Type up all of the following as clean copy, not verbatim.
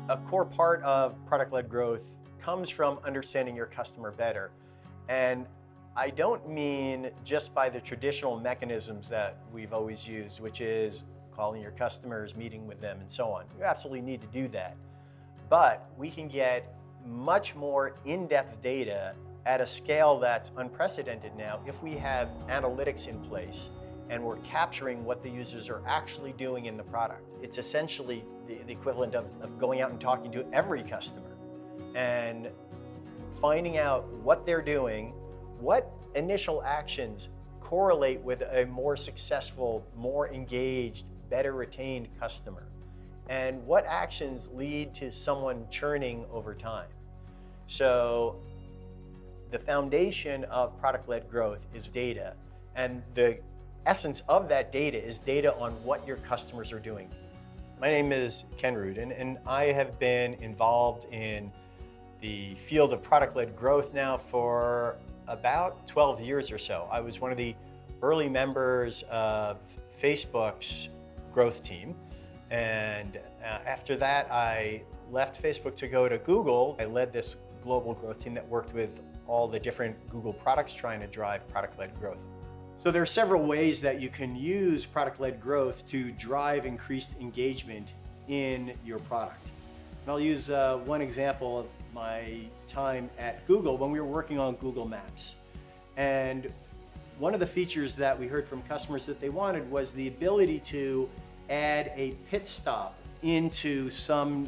A core part of product-led growth comes from understanding your customer better. And I don't mean just by the traditional mechanisms that we've always used, which is calling your customers, meeting with them, and so on. You absolutely need to do that. But we can get much more in-depth data at a scale that's unprecedented now if we have analytics in place and we're capturing what the users are actually doing in the product. It's essentially the equivalent of going out and talking to every customer and finding out what they're doing, what initial actions correlate with a more successful, more engaged, better retained customer, and what actions lead to someone churning over time. So the foundation of product-led growth is data, and the essence of that data is data on what your customers are doing. My name is Ken Rudin, and I have been involved in the field of product-led growth now for about 12 years or so. I was one of the early members of Facebook's growth team, and after that I left Facebook to go to Google. I led this global growth team that worked with all the different Google products trying to drive product-led growth. So there are several ways that you can use product-led growth to drive increased engagement in your product. And I'll use one example of my time at Google when we were working on Google Maps. And one of the features that we heard from customers that they wanted was the ability to add a pit stop into some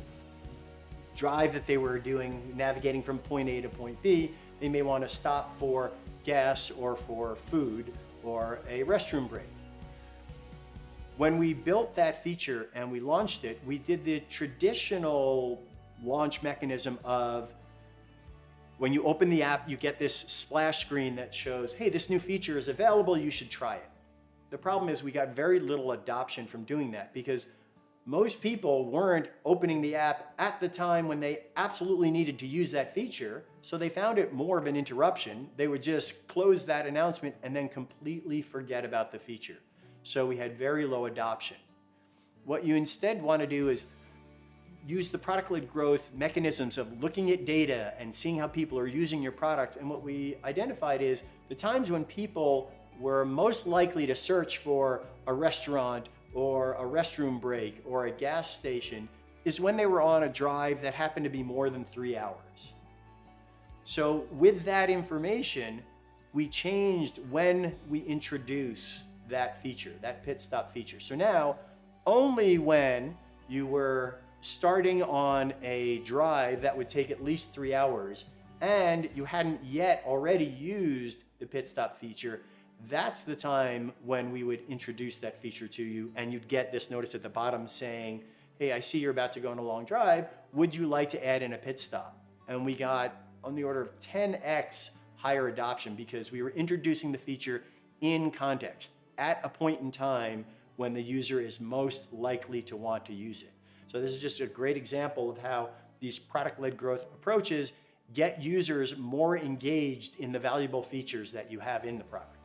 drive that they were doing, navigating from point A to point B. They may want to stop for gas or for food or a restroom break. When we built that feature and we launched it, we did the traditional launch mechanism of when you open the app, you get this splash screen that shows, hey, this new feature is available, you should try it. The problem is we got very little adoption from doing that because most people weren't opening the app at the time when they absolutely needed to use that feature, so they found it more of an interruption. They would just close that announcement and then completely forget about the feature. So we had very low adoption. What you instead want to do is use the product-led growth mechanisms of looking at data and seeing how people are using your product. And what we identified is the times when people were most likely to search for a restaurant or a restroom break or a gas station is when they were on a drive that happened to be more than 3 hours. So with that information, we changed when we introduce that feature, that pit stop feature. So now, only when you were starting on a drive that would take at least 3 hours and you hadn't yet already used the pit stop feature, that's the time when we would introduce that feature to you, and you'd get this notice at the bottom saying, hey, I see you're about to go on a long drive. Would you like to add in a pit stop? And we got on the order of 10x higher adoption because we were introducing the feature in context at a point in time when the user is most likely to want to use it. So this is just a great example of how these product-led growth approaches get users more engaged in the valuable features that you have in the product.